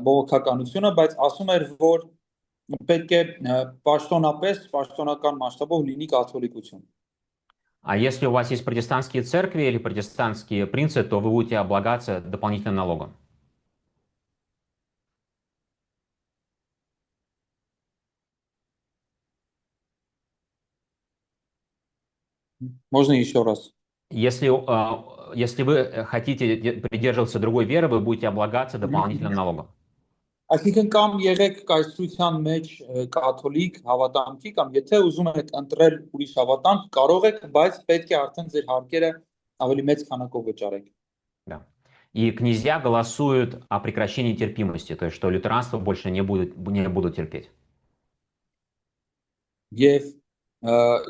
բողոքականությունը, բայց ասում էր, որ պետք է պաշտոնական մասշտաբով լինի կաթոլիկություն։ А если у вас есть протестантские церкви или протестантские принцы, то вы будете облагаться дополнительным налогом. Можно еще раз. Если вы хотите придерживаться другой веры, вы будете облагаться дополнительным налогом. Այսինքն կամ եղեք կայսրության մեջ կաթոլիկ հավատամքի կամ եթե ուզում եք ընտրել ուրիշ հավատամք, կարող եք, բայց պետք է արդեն ձեր հարկերը ավելի մեծ քանակով վճարեք։ Да. И князья голосуют о прекращении терпимости, то есть что лютеранство больше не будут терпеть. Եվ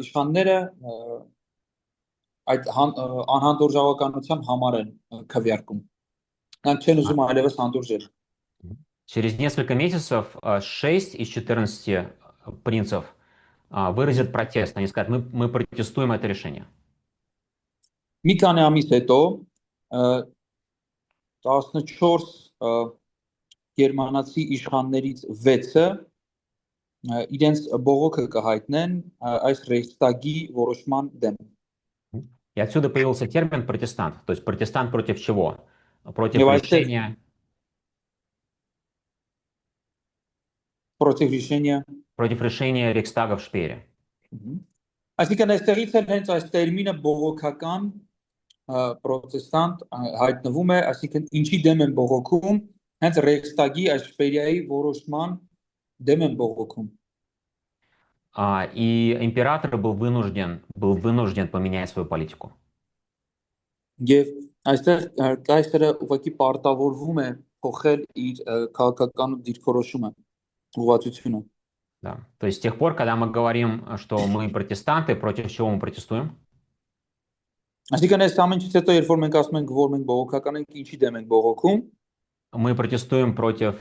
իշխանները այդ անհանդուրժողականության համար են քվեարկում։ Նրանք չեն ուզում այլևս հանդուրժել։ Через несколько месяцев 6 из 14 принцев выразят протест. Они скажут, мы протестуем это решение. Մի քանի ամիս հետո 14 գերմանացի իշխաններից 6-ը իրենց բողոքը կհայտնեն այս Ռեյխստագի որոշման դեմ։ И отсюда появился термин протестант. То есть протестант против чего? Против Եվ решения. против решения. против решения Рейхстага в Шпеере. Այսինքն այստեղից էլ հենց այս տերմինը բողոքական պրոտեստանտ հայտնվում է, այսինքն ինչի դեմ են բողոքում, հենց Ռեյխստագի այս Շպերիայի որոշման դեմ են բողոքում։ И император был вынужден поменять свою политику. Եվ այստեղ կայսրը ուղղակի պարտավորվում է փոխել իր քաղաքական դիրքորոշումը, ուղղվածությունը։ Да. То есть с тех пор, когда мы говорим, что мы протестанты, против чего мы протестуем? Այսինքն այս ամեն ինչից հետո երբ որ մենք ասում ենք, որ մենք բողոքական ենք, ինչի դեմ ենք բողոքում, Мы протестуем против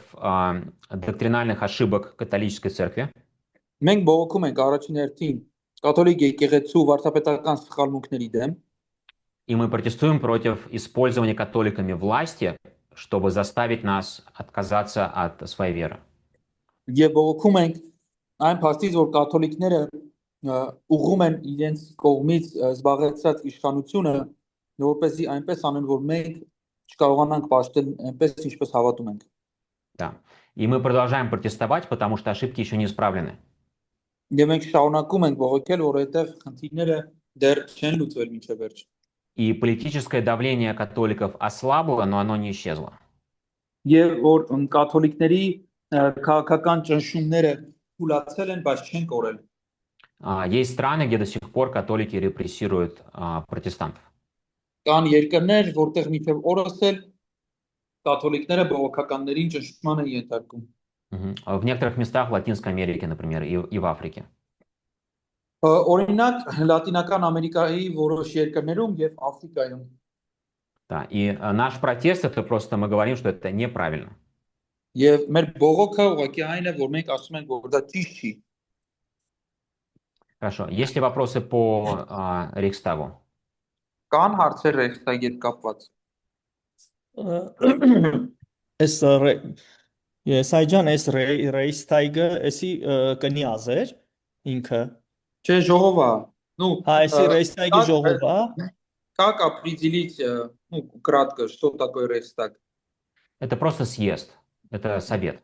доктринальных ошибок католической церкви. մենք բողոքում ենք առաջին հերթին կաթոլիկ եկեղեցու վարդապետական սխալմունքների դեմ, И мы протестуем против использования католиками власти, чтобы заставить нас отказаться от своей веры. եւ բողոքում ենք այն փաստից, որ կաթոլիկները ուղղում են իրենց կողմից զբաղեցրած իշխանությունը, որպեսզի այնպես անեն, որ մենք չկարողանանք պաշտել այնպես, ինչպես հավատում ենք։ Да. И мы продолжаем протестовать, потому что ошибки еще не исправлены. Եվ մենք շարունակում ենք բողոքել, որովհետեւ խնդիրները դեռ չեն լուծվել մինչև վերջ։ И политическое давление католиков ослабло, но оно не исчезло. Եվ որ կաթոլիկների քաղաքական ճնշումները թուլացել են, բայց չեն կորել։ Есть страны, где до сих пор католики репрессируют протестантов. Կան երկրներ, որտեղ մինչև օրս էլ կաթոլիկները բողոքականներին ճնշման են ենթարկում։ В некоторых местах в Латинской Америке, например, и в Африке. Օրինակ Լատինական Ամերիկայի որոշ երկրներում եւ Աֆրիկայում։ Да. И наш протест это просто мы говорим, что это неправильно. Եվ մեր բողոքը ուղղակի այն է, որ մենք ասում ենք, որ դա ճիշտ չի։ Хорошо. Есть ли вопросы по Рейхстагу? Կան հարցեր Ռեյխստագի հետ կապված։ Ես այջան այս Ռեյստայգը էսի կնյազ էր ինքը։ Չէ, ժողովա։ Ну, Հա, էսի Ռեյստայգի ժողովա։ Как определить, ну, кратко, что такое Рейхстаг? Это просто съезд. Это совет.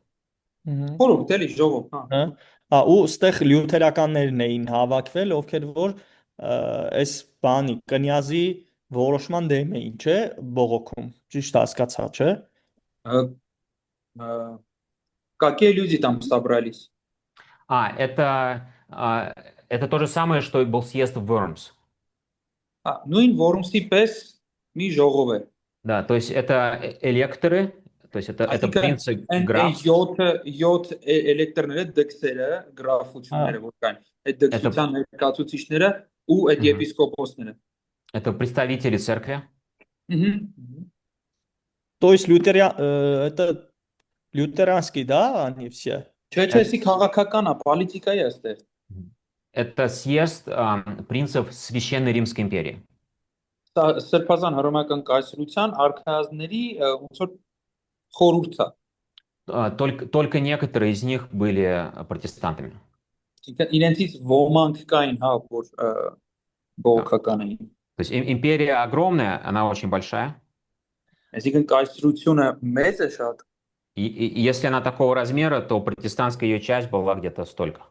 Խորհուրդ էլի ժողով, հա։ Հա, ու ստեղ լյութերականներն էին հավաքվել, ովքեր որ այս բանի կնյազի որոշման դեմ էին, չէ, բողոքում։ Ճիշտ հասկացա, չէ։ Какие люди там собрались? Это то же самое, что и был съезд в Worms. Նույն Worms-ի պես մի ժողով է։ Да, то есть это электоры, то есть это принцы графств. 7 էլեկտրները, դքսերը, գրաֆությունները որ կան, այդ դքսության ներկայացուցիչները ու այդ եպիսկոպոսները։ Это представители церкви. То есть это лютеранский, да, они все? Չէ, էսի քաղաքական է, պոլիտիկայի է այստեղ։ Это съезд принцев Священной Римской империи. Սրբազան հռոմեական կայսրության արքայազնների ոնց որ խորհուրդ է։ Только некоторые из них были протестантами. Իրենցից ոմանք կային, հա, որ բողոքական էին։ То есть империя огромная, она очень большая. Այսինքն կայսրությունը մեծ է շատ։ И если она такого размера, то протестантская ее часть была где-то столько.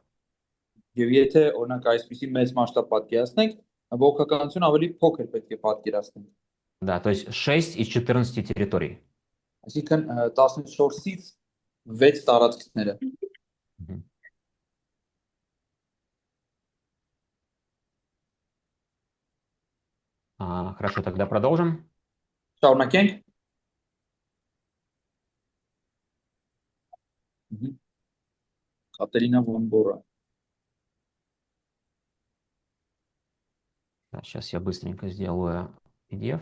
Եվ եթե օրինակ այսպիսի մեծ մասշտաբ պատկերացնենք, բողոքականությունը ավելի փոքր պետք է պատկերացնենք։ Да, то есть 6 из 14 территорий. Այսինքն 14-ից 6 տարածքները։ Хорошо, тогда продолжим. Շարունակենք։ Կատերինա Վոնբորա։ Сейчас я быстренько сделаю PDF.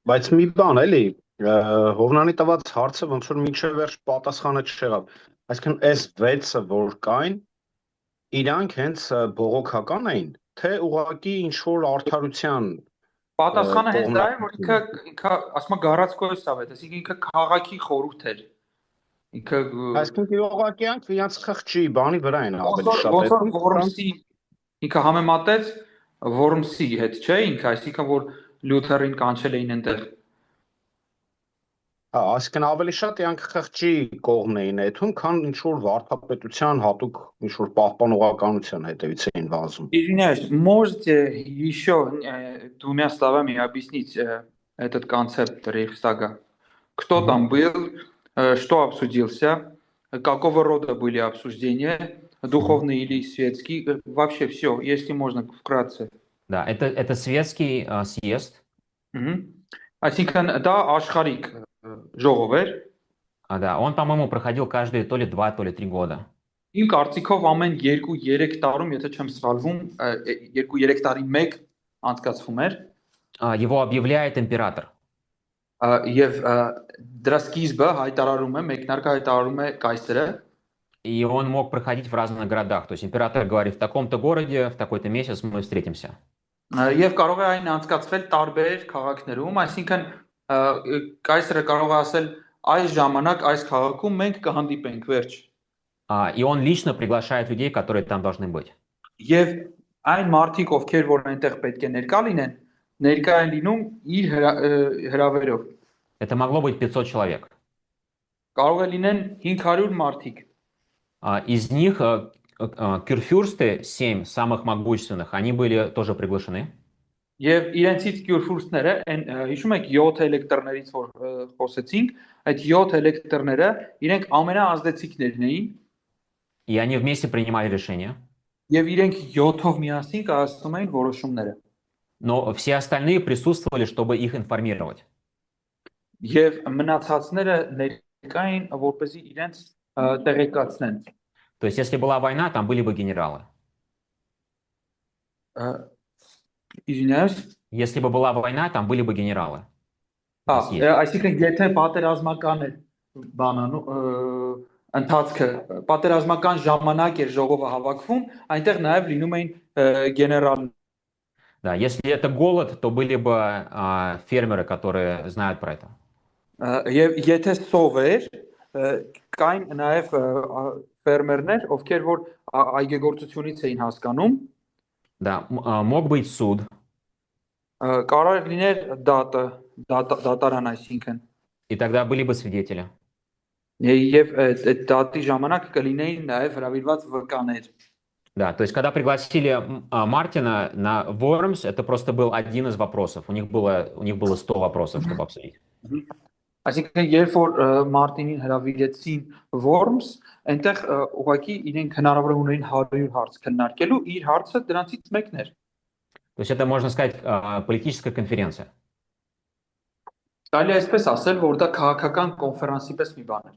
Բայց մի բան էլի, Հովնանի տված հարցը ոնց որ մինչև վերջ պատասխանը չեղավ։ Այսինքն այս 6-ը որ կային, իրանք հենց բողոքական էին, թե ուղղակի ինչ որ արդարության Պատասխանը հենց դա է, որ կողմնակցություն։ ինքը ասում է գարացկոյ սավետ, այսինքն ինքը քաղաքի խորհուրդ էր։ Ինքը Այսինքն ուղղակի անք իրանք խղճի բանի վրա են ավելի ոնց շատ որ այդում, Worms-ի ինքը համեմատեց Worms-ի հետ, չէ՞, ինքը, այսինքն որ Luther-ին կանչել էին այնտեղ։ հա, այսինքն ավելի շատ իրանք խղճի կողմն էին այդում, քան ինչ որ վարդապետության հատուկ ինչ որ պահպանողականության հետևից էին վազում։ Извиняюсь, можете еще двумя словами объяснить этот концепт Рейхстага? Кто там был, что обсудился, какого рода были обсуждения, духовные или светские, вообще все, если можно вкратце. Да, это светский съезд. Այսինքն դա աշխարհիկ ժողով էր։ Да, он, по-моему, проходил каждые то ли 2, то ли 3 года. Իմ կարծիքով ամեն 2-3 տարում, եթե չեմ սխալվում, 2-3 տարի մեկ անցկացվում էր։ Его объявляет император. Եվ դրա սկիզբը հայտարարում է, մեկնարկը հայտարարում է կայսրը։ И он мог проходить в разных городах. То есть император говорит, в таком-то городе, в такой-то месяц мы встретимся. Եվ կարող է այն անցկացվել տարբեր քաղաքներում, այսինքն կայսրը կարող է ասել այս ժամանակ այս քաղաքում մենք կհանդիպենք, վերջ։ И он лично приглашает людей, которые там должны быть. Եվ այն մարդիկ, ովքեր որ այնտեղ պետք է ներկա լինեն, ներկա են լինում իր հրավերով։ Это могло быть 500 человек. Կարող է լինեն 500 մարդիկ։ Из них кюрфюрсты, 7 самых могущественных, они были тоже приглашены. Եվ իրենցից կյուրֆուրստները, այն հիշում եք 7 էլեկտրներից որ խոսեցինք, այդ 7 էլեկտրները իրենք ամենաազդեցիկներն էին։ И они вместе принимали решения. Եվ իրենք 7-ով միասին կայացնում էին որոշումները։ Но все остальные присутствовали, чтобы их информировать. Եվ մնացածները ներկա էին, որպեսզի իրենց տեղեկացնեն։ То есть, если была война, там были бы генералы. Извиняюсь. Если бы была война, там были бы генералы. Այսինքն եթե պատերազմական էր բանանու ընթացքը, պատերազմական ժամանակ էր ժողովը հավաքվում, այնտեղ նաև լինում էին գեներալներ։ Да, если это голод, то были бы фермеры, которые знают про это. Եվ եթե սով էր, կային նաև ֆերմերներ, ովքեր որ այգեգործությունից էին հասկանում։ Да, мог быть суд. Կարող լիներ դատարան, այսինքն։ И тогда были бы свидетели. Եվ այդ դատի ժամանակ կլինեին նաև հրավիրված վկաներ։ Да, то есть, когда пригласили Мартина на Вормс, это просто был один из вопросов. У них было 100 вопросов, чтобы обсудить. Այսինքն երբ որ Մարտինին հրավիրեցին Worms, այնտեղ ուղղակի իրենք հնարավոր ունեին 100 հարց քննարկելու, իր հարցը դրանցից մեկն էր։ То есть это, можно сказать, политическая конференция. Կարելի է այսպես ասել, որ դա քաղաքական կոնֆերանսի պես մի բան է։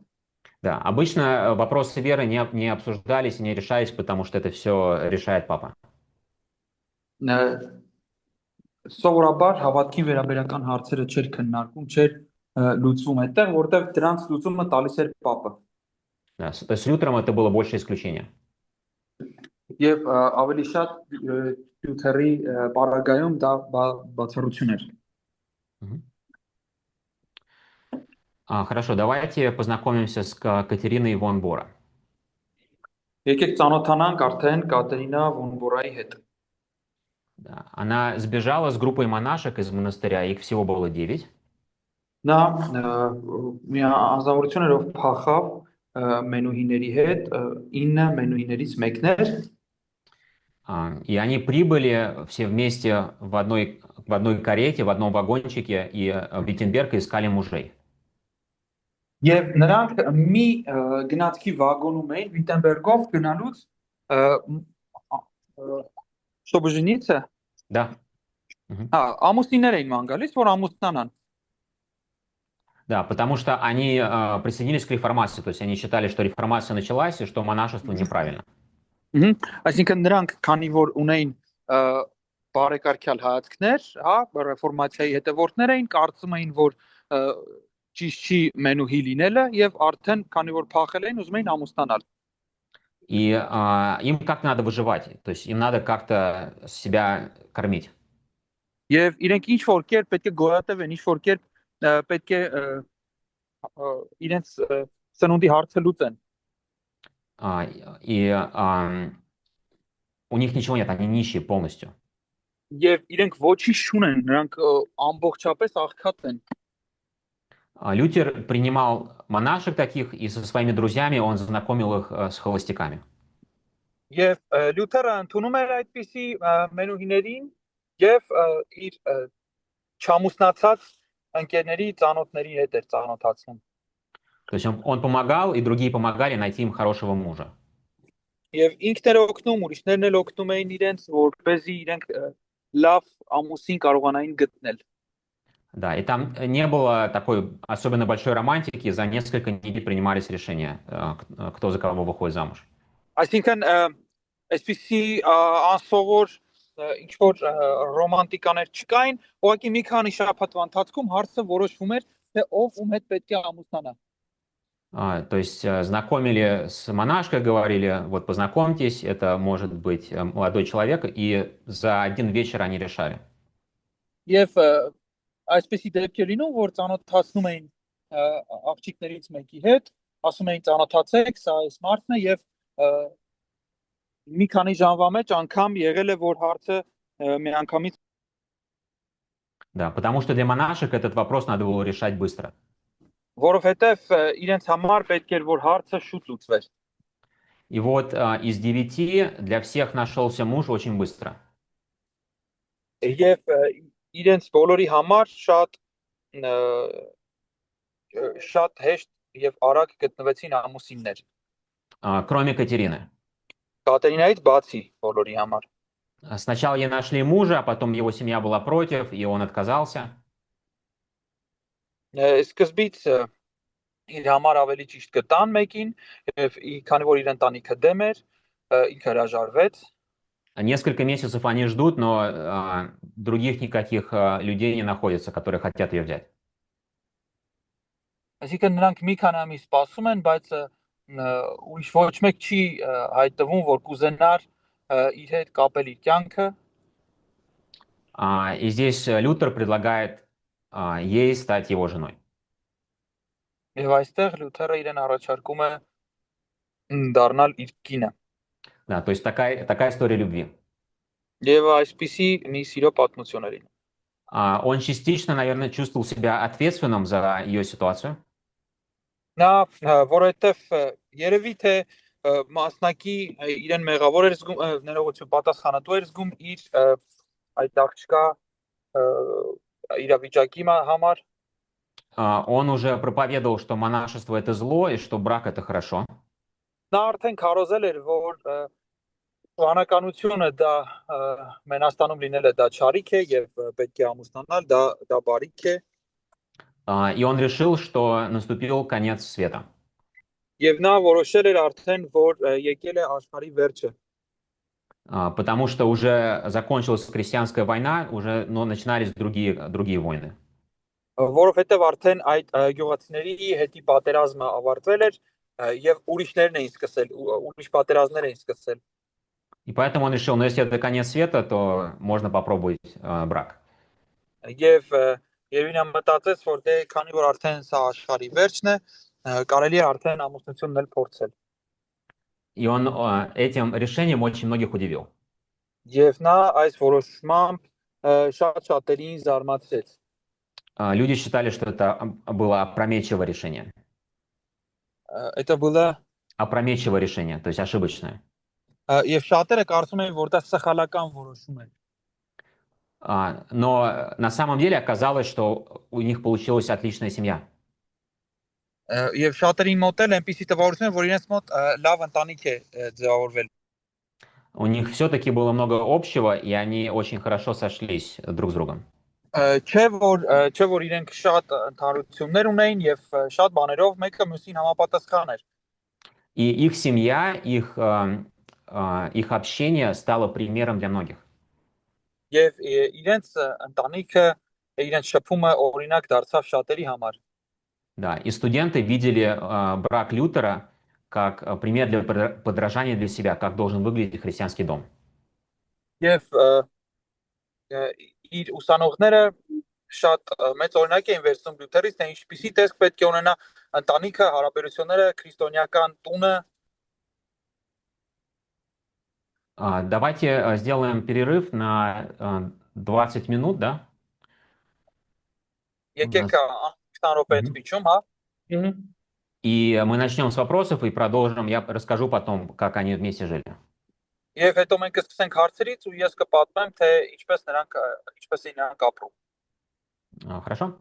Да, обычно вопросы веры не обсуждались и не решались, потому что это все решает папа. Սովորաբար հավատքի վերաբերական հարցերը չէր քննարկում, չէր լուծվում այդտեղ, որտեղ դրանց լուծումը տալիս էր պապը։ Да, с Лютером это было больше исключение. Եվ ավելի շատ Լյութերի պարագայում դա բացառություն էր։ Хорошо, давайте познакомимся с Катериной Вон Бора. Եկեք ծանոթանանք արդեն Կատերինա Վոն Բորայի հետ։ Да, она сбежала с группой монашек из монастыря, их всего было 9. Նա մի անձնավորություններով փախավ մենուհիների հետ, 9 մենուհիներից մեկն էր։ И они прибыли все вместе в одной карете, в одном вагончике, и в Виттенберг искали мужей. Եվ նրանք մի գնացքի վագոնում էին Վիտենբերգով գնալուց чтобы жениться։ Да. Ամուսիններ էին ման գալիս, որ ամուսնանան։ Да, потому что они присоединились к реформации, то есть они считали, что реформация началась и что монашество неправильно. Այսինքն նրանք, քանի որ ունեին բարեկարգյալ հայացքներ, հա, ռեֆորմացիայի հետևորդներ էին, կարծում էին, որ ճիշտ չի մենուհի լինելը եւ արդեն քանի որ փախել էին, ուզում էին ամուսնանալ։ И им как-то надо выживать, то есть им надо как-то себя кормить. Եվ իրենք ինչ որ կերպ պետք է գոյատևեն, ինչ որ կերպ պետք է իրենց սնունդի հարցը լուծեն։ А, и у них ничего нет, они нищие полностью. Եվ իրենք ոչինչ չունեն, նրանք ամբողջապես աղքատ են։ Лютер принимал монашек таких, и со своими друзьями он знакомил их с холостяками. Եվ Լյութերը ընդունում էր այդպիսի մենուհիներին եւ իր չամուսնացած ընկերների ծանոթների հետ էր ծանոթացնում։ То есть он помогал, и другие помогали найти им хорошего мужа. Եվ ինքն էր օգնում, ուրիշներն էլ օգնում էին իրենց, որպեսզի իրենք լավ ամուսին կարողանային գտնել։ Да, и там не было такой особенно большой романтики, за несколько недель принимались решения, кто за кого выходит замуж. Այսինքն այսպիսի անսովոր ինչ որ ռոմանտիկաներ չկային, ուղղակի մի քանի շաբաթվա ընթացքում հարցը որոշվում էր, թե ով ում հետ պետք է ամուսնանա։ То есть знакомили с монашкой, говорили, вот познакомьтесь, это может быть молодой человек, и за один вечер они решали. Եվ այսպիսի դեպքեր լինում, որ ծանոթացնում էին աղջիկներից մեկի հետ, ասում էին ծանոթացեք, սա այս մարդն է եւ մի քանի ժամվա մեջ անգամ եղել է, որ հարցը միանգամից Да, потому что для монашек этот вопрос надо было решать быстро. որովհետեւ իրենց համար պետք էր որ հարցը շուտ լուծվեր։ И вот из 9 для всех нашелся муж очень быстро. Եվ իրենց բոլորի համար շատ հեշտ եւ արագ գտնվեցին ամուսիններ։ Кроме Катерины. Կատերինայից բացի բոլորի համար։ Сначала ей нашли мужа, а потом его семья была против, и он отказался. Սկզբից իր համար ավելի ճիշտ գտան մեկին եւ քանի որ իր ընտանիքը դեմ էր, ինքը հրաժարվեց։ Несколько месяцев они ждут, но других никаких людей не находится, которые хотят ее взять. Այսինքն նրանք մի քանի ամիս սպասում են, բայց ուրիշ ոչ մեկ չի հայտնվում, որ կուզենար իր հետ կապել իր կյանքը։ И здесь Лютер предлагает ей стать его женой. Եվ այստեղ Լյութերը իրեն առաջարկում է դառնալ իր կինը։ Да, то есть такая история любви. Եվ այսպիսի մի սիրո պատմություն է լինում։ Он частично, наверное, чувствовал себя ответственным за ее ситуацию. Նա որովհետև երևի թե մասնակի իրեն մեղավոր էր զգում, ներողություն պատասխանատու էր զգում իր այդ աղջկա իրավիճակի համար։ Он уже проповедовал, что монашество это зло и что брак это хорошо. Նա արդեն քարոզել էր, որ Սուանականությունը դա Մենաստանում լինելը դա չարիք է եւ պետք է ամուսնանալ, դա բարիք է։ И он решил, что наступил конец света. Եվ նա որոշել էր արդեն, որ եկել է աշխարհի վերջը։ Потому что уже закончилась крестьянская война, уже начинались другие войны. Որովհետև արդեն այդ գյուղացիների հետի պատերազմը ավարտվել էր եւ ուրիշներն էին սկսել, ուրիշ պատերազմներ էին սկսել։ И поэтому он решил, ну если это конец света, то можно попробовать брак. Եվ Երևինը մտածեց, որ դե քանի որ արդեն սա աշխարհի վերջն է, կարելի է արդեն ամուսնությունն էլ փորձել։ И он этим решением очень многих удивил. Եվ նա այս որոշմամբ շատ շատերին զարմացրեց։ Люди считали, что это было опрометчивое решение. Это было Опрометчивое решение, то есть ошибочное. Եվ շատերը կարծում են, որ դա սխալական որոշում է։ Но на самом деле оказалось, что у них получилась отличная семья. Եվ շատերին մոտ էլ այնպիսի տվարություն է, որ իրենց մոտ լավ ընտանիք է ձևավորվել։ У них все-таки было много общего, и они очень хорошо сошлись друг с другом. Չէ որ իրենք շատ ընդհանրություններ ունեին եւ շատ բաներով մեկը մյուսին համապատասխան էր։ И их семья, их общение стало примером для многих. Եվ իրենց ընտանիքը, իրենց շփումը օրինակ դարձավ շատերի համար։ Да, и студенты видели брак Лютера как пример для подражания для себя, как должен выглядеть христианский дом. Եվ իր ուսանողները շատ մեծ օրինակ էին վերցնում Լյութերից, թե ինչպիսի տեսք պետք է ունենա ընտանիքը, հարաբերությունները, քրիստոնեական տունը։ Давайте сделаем перерыв на 20 минут, да? Եկեք нас- 20 րոպե Мгм. դիչում, հա։ И мы начнем с вопросов и продолжим. Я расскажу потом, как они вместе жили. Եվ հետո մենք կսկսենք հարցերից ու ես կպատմեմ, թե ինչպես նրանք ինչպես էին նրանք ապրում։ Хорошо?